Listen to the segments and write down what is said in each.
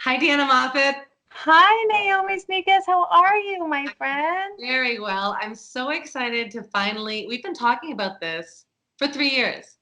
Hi, Deanna Moffat. Hi, Naomi Sneakers. How are you, my friend? Very well. I'm so excited to finally, we've been talking about this for 3 years.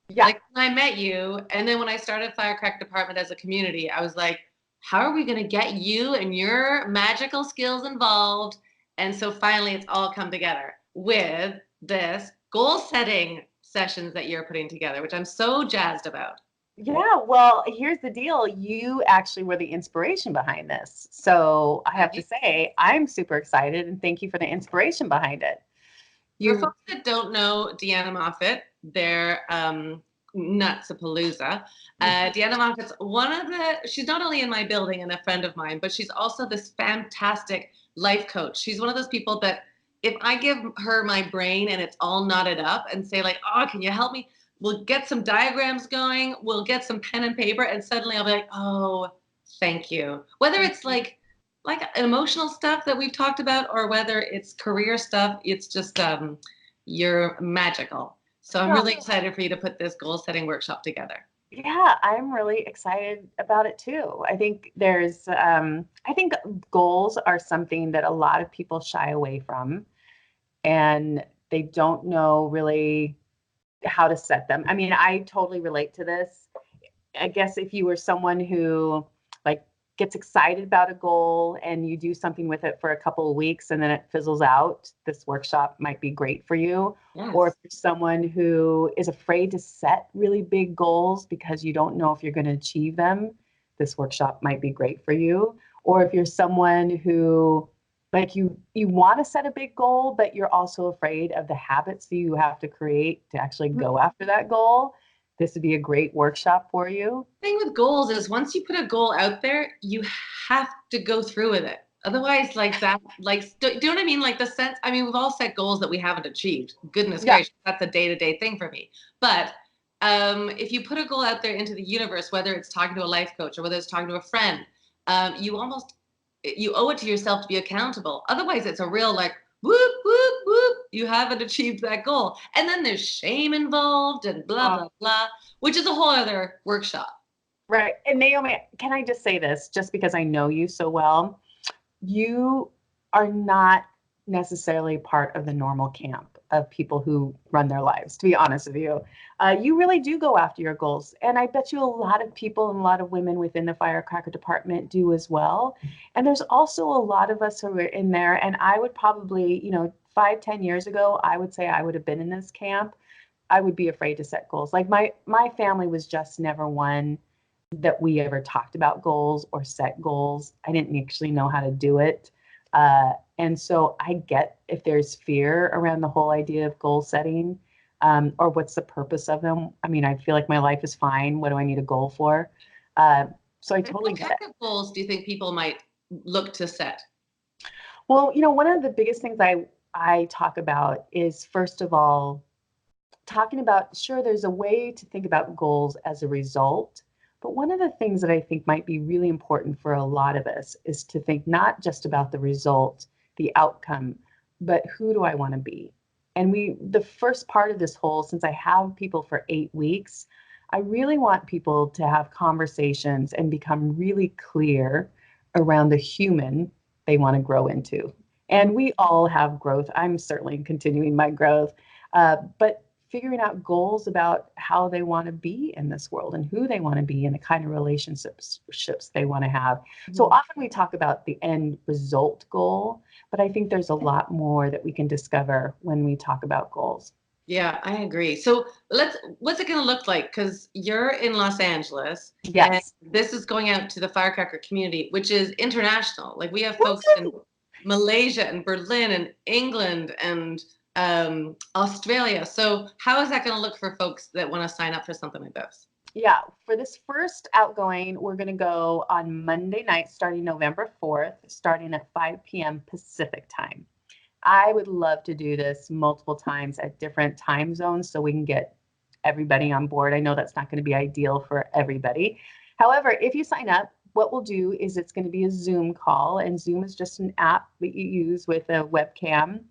Yeah, Like when I met you, and then when I started Firecrack Department as a community, I was like, how are we going to get you and your magical skills involved? And so finally, it's all come together with this goal setting sessions that you're putting together, which I'm so jazzed about. yeah. Well, here's the deal. You actually were the inspiration behind this. So I have to Right? say, I'm super excited and thank you for the inspiration behind it. For You, folks that don't know Deanna Moffat, they're nuts-a-palooza. Deanna Moffat's she's not only in my building and a friend of mine, but she's also this fantastic life coach. She's one of those people that if I give her my brain and it's all knotted up and say like, oh, can you help me? We'll get some diagrams going. We'll get some pen and paper. And suddenly I'll be like, oh, thank you. Whether it's like emotional stuff that we've talked about or whether it's career stuff, it's just you're magical. So I'm oh, really excited for you to put this goal setting workshop together. yeah, I'm really excited about it too. I think goals are something that a lot of people shy away from and they don't know really how to set them. I mean, I totally relate to this. I guess if you were someone who like gets excited about a goal and you do something with it for a couple of weeks and then it fizzles out, this workshop might be great for you. Or if Yes. you're someone who is afraid to set really big goals because you don't know if you're going to achieve them, this workshop might be great for you. Or if you're someone who like you want to set a big goal, but you're also afraid of the habits that you have to create to actually go after that goal, this would be a great workshop for you. Thing with goals is once you put a goal out there, you have to go through with it. Otherwise, like that, like, do you know what I mean? Like the sense, I mean, we've all set goals that we haven't achieved. Goodness Yeah, gracious, that's a day-to-day thing for me. But if you put a goal out there into the universe, whether it's talking to a life coach or whether it's talking to a friend, you almost you owe it to yourself to be accountable. Otherwise, it's a real like whoop whoop whoop. You haven't achieved that goal, and then there's shame involved and blah uh, blah blah, which is a whole other workshop. right. And Naomi, can I just say this just because I know you so well? You are not necessarily part of the normal camp of people who run their lives, to be honest with you. You really do go after your goals. And I bet you a lot of people and a lot of women within the firecracker department do as well. And there's also a lot of us who are in there. And I would probably, 5, 10 years ago, I would say I would have been in this camp. I would be afraid to set goals. Like my family was just never one that we ever talked about goals or set goals. I didn't actually know how to do it. And so I get if there's fear around the whole idea of goal setting, or what's the purpose of them. I mean, I feel like my life is fine. What do I need a goal for? Uh, so I totally What get kind it. of goals do you think people might look to set? Well, one of the biggest things I talk about is first of all talking about, sure, there's a way to think about goals as a result. But one of the things that I think might be really important for a lot of us is to think not just about the result, the outcome, but who do I want to be? And the first part of this whole, since I have people for 8 weeks, I really want people to have conversations and become really clear around the human they want to grow into. And we all have growth. I'm certainly continuing my growth. But figuring out goals about how they want to be in this world and who they want to be and the kind of relationships they want to have. So Mhm. often we talk about the end result goal, but I think there's a lot more that we can discover when we talk about goals. Yeah, I agree. So what's it going to look like? Because you're in Los Angeles and Yes. this is going out to the firecracker community, which is international. Like we have folks in Woo! Malaysia and Berlin and England and Australia. So how is that going to look for folks that want to sign up for something like this? Yeah, for this first outgoing, we're going to go on Monday night starting November 4th, starting at 5 p.m. Pacific time. I would love to do this multiple times at different time zones so we can get everybody on board. I know that's not going to be ideal for everybody. However, if you sign up, what we'll do is it's going to be a Zoom call, and Zoom is just an app that you use with a webcam.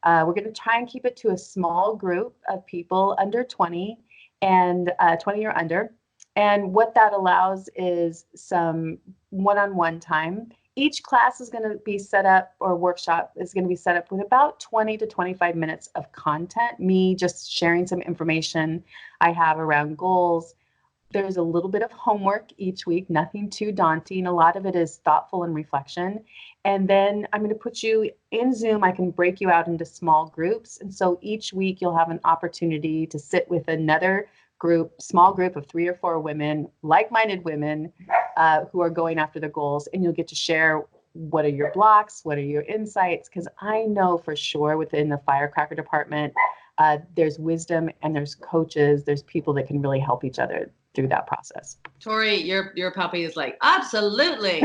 We're going to try and keep it to a small group of people under 20 and 20 or under. And what that allows is some one-on-one time. Each class is going to be set up, or workshop is going to be set up with about 20 to 25 minutes of content, me just sharing some information I have around goals. There's a little bit of homework each week, nothing too daunting. A lot of it is thoughtful and reflection. And then I'm going to put you in Zoom. I can break you out into small groups. And so each week you'll have an opportunity to sit with another small group of 3 or 4 women, like-minded women who are going after their goals. And you'll get to share what are your blocks, what are your insights, because I know for sure within the firecracker department, there's wisdom and there's coaches, there's people that can really help each other through that process. Tori, your puppy is like, absolutely.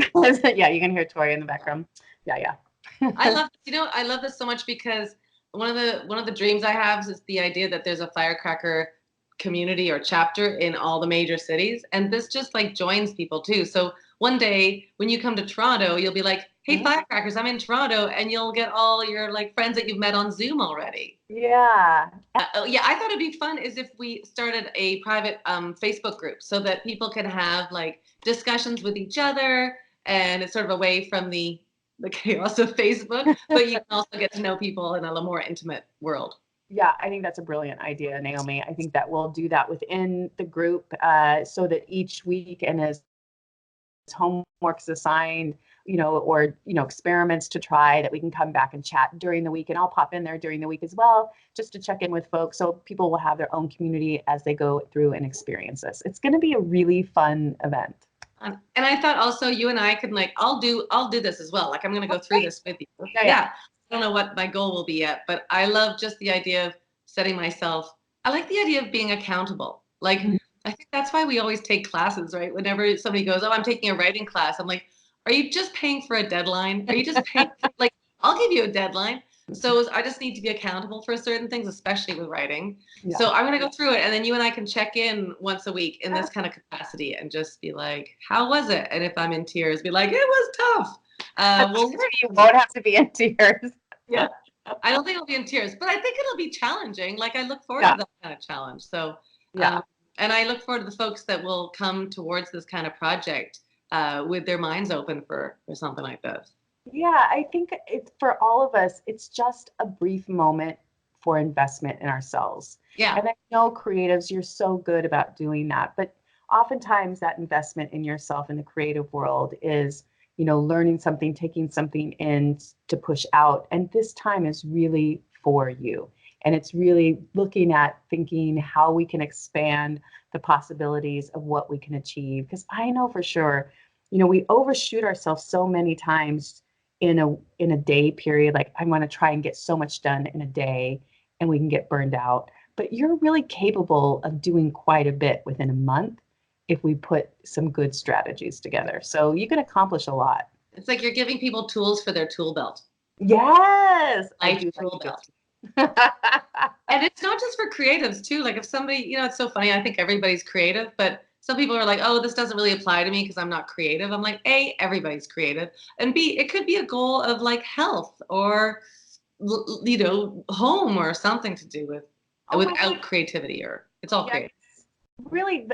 Yeah, you can hear Tori in the background. Yeah. I love this. I love this so much because one of the dreams I have is the idea that there's a firecracker community or chapter in all the major cities, and this just like joins people too. So one day when you come to Toronto, you'll be like, hey, firecrackers, I'm in Toronto, and you'll get all your like friends that you've met on Zoom already. Yeah. Yeah, I thought it'd be fun is if we started a private Facebook group so that people can have like discussions with each other, and it's sort of away from the chaos of Facebook, but you can also get to know people in a more intimate world. Yeah, I think that's a brilliant idea, Naomi. I think that we'll do that within the group so that each week, and as homework's assigned, or experiments to try, that we can come back and chat during the week. And I'll pop in there during the week as well, just to check in with folks. So people will have their own community as they go through and experience this. It's going to be a really fun event. And I thought also you and I could I'll do this as well. Like I'm going to go through this with you. Yeah. I don't know what my goal will be yet, but I love just the idea of setting myself. I like the idea of being accountable. Like, I think that's why we always take classes, right? Whenever somebody goes, oh, I'm taking a writing class. I'm like, are you just paying for a deadline? Are you just paying like, I'll give you a deadline. So I just need to be accountable for certain things, especially with writing. Yeah. So I'm going to go through it, and then you and I can check in once a week in this kind of capacity and just be like, how was it? And if I'm in tears, be like, it was tough. Well, you won't have to be in tears. Yeah. I don't think I'll be in tears, but I think it'll be challenging. Like I look forward to that kind of challenge. So, and I look forward to the folks that will come towards this kind of project with their minds open for something like this. Yeah, I think it's for all of us, it's just a brief moment for investment in ourselves. Yeah. And I know creatives, you're so good about doing that, but oftentimes that investment in yourself in the creative world is, learning something, taking something in to push out. And this time is really for you. And it's really looking at thinking how we can expand the possibilities of what we can achieve. Because I know for sure, we overshoot ourselves so many times in a day period. Like I want to try and get so much done in a day, and we can get burned out. But you're really capable of doing quite a bit within a month if we put some good strategies together. So you can accomplish a lot. It's like you're giving people tools for their tool belt. Yes. Life tool belt. And it's not just for creatives too. Like if somebody, it's so funny. I think everybody's creative, but some people are like, oh, this doesn't really apply to me because I'm not creative. I'm like, A, everybody's creative. And B, it could be a goal of like health or, home or something to do with without creativity, or it's all creative. Really,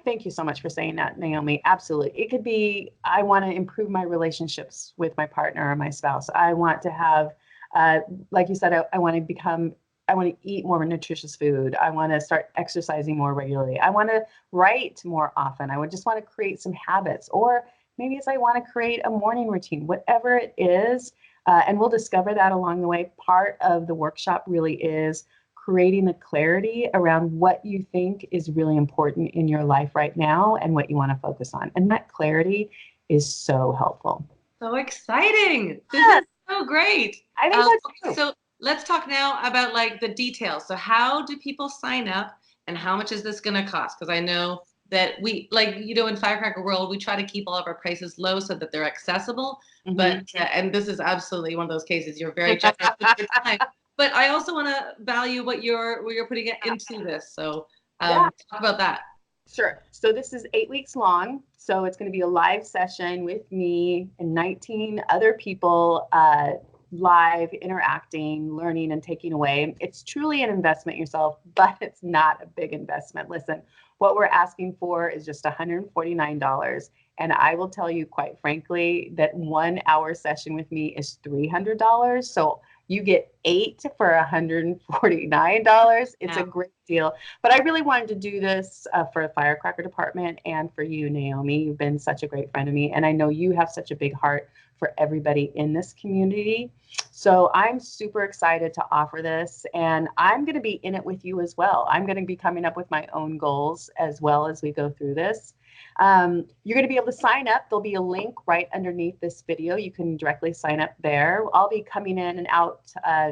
thank you so much for saying that, Naomi. Absolutely. It could be, I want to improve my relationships with my partner or my spouse. I want to have, like you said, I want to eat more nutritious food. I want to start exercising more regularly. I want to write more often. I would just want to create some habits, or maybe it's I want to create a morning routine, whatever it is. And we'll discover that along the way. Part of the workshop really is creating the clarity around what you think is really important in your life right now and what you want to focus on. And that clarity is so helpful. So exciting. This is so great. I think that's so let's talk now about like the details. So how do people sign up, and how much is this going to cost? Because I know that we in Firecracker World, we try to keep all of our prices low so that they're accessible. Mm-hmm. But and this is absolutely one of those cases. You're very generous with your time. But I also want to value what you're putting into this. So talk about that. Sure. So this is 8 weeks long. So it's going to be a live session with me and 19 other people, live, interacting, learning, and taking away. It's truly an investment in yourself, but it's not a big investment. Listen, what we're asking for is just $149. And I will tell you, quite frankly, that 1 hour session with me is $300. So you get 8 for $149. It's a great deal. But I really wanted to do this for the firecracker department and for you, Naomi. You've been such a great friend of me. And I know you have such a big heart for everybody in this community. So I'm super excited to offer this, and I'm going to be in it with you as well. I'm going to be coming up with my own goals as well as we go through this. You're going to be able to sign up. There'll be a link right underneath this video. You can directly sign up there. I'll be coming in and out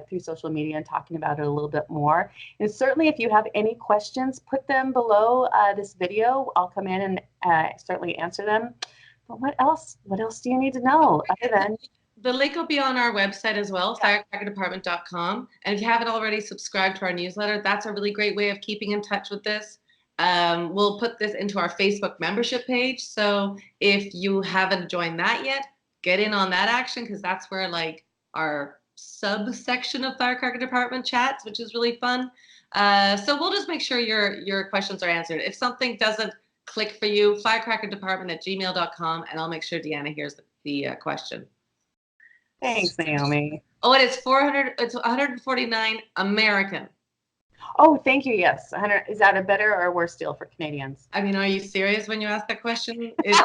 through social media and talking about it a little bit more. And certainly if you have any questions, put them below this video. I'll come in and certainly answer them. But what else? What else do you need to know other than... The link will be on our website as well, firecrackerdepartment.com. And if you haven't already subscribed to our newsletter, that's a really great way of keeping in touch with this. We'll put this into our Facebook membership page. So if you haven't joined that yet, get in on that action, because that's where like our subsection of Firecracker Department chats, which is really fun. So we'll just make sure your questions are answered. If something doesn't click for you, firecrackerdepartment@gmail.com, and I'll make sure Deanna hears the question. Thanks, Naomi. Oh, and it's 400. It's 149 American. Oh, thank you. Yes, 100. Is that a better or a worse deal for Canadians? I mean, are you serious when you ask that question? It's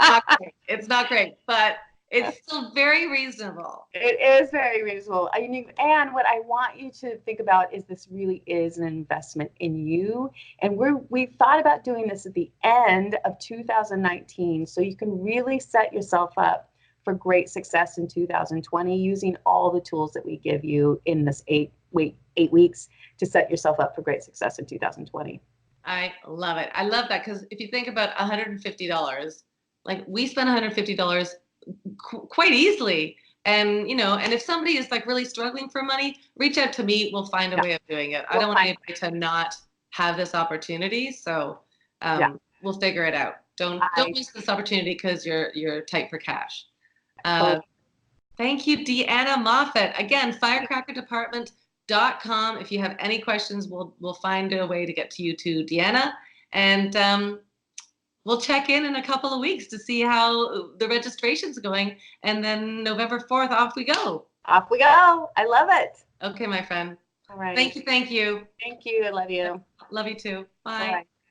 not great. It's not great, but it's still very reasonable. It is very reasonable. And what I want you to think about is this really is an investment in you. And we've thought about doing this at the end of 2019, so you can really set yourself up for great success in 2020 using all the tools that we give you in this 8 weeks to set yourself up for great success in 2020. I love it. I love that, because if you think about $150, like we spend $150 quite easily. And, and if somebody is like really struggling for money, reach out to me. We'll find a way of doing it. I don't want anybody to not have this opportunity. So we'll figure it out. Don't miss this opportunity because you're tight for cash. Thank you, Deanna Moffat. Again, firecrackerdepartment.com. If you have any questions, we'll find a way to get to you too, Deanna. And we'll check in a couple of weeks to see how the registration's going. And then November 4th, off we go. Off we go. I love it. Okay, my friend. All right. Thank you. Thank you. I love you. Love you too. Bye. Bye.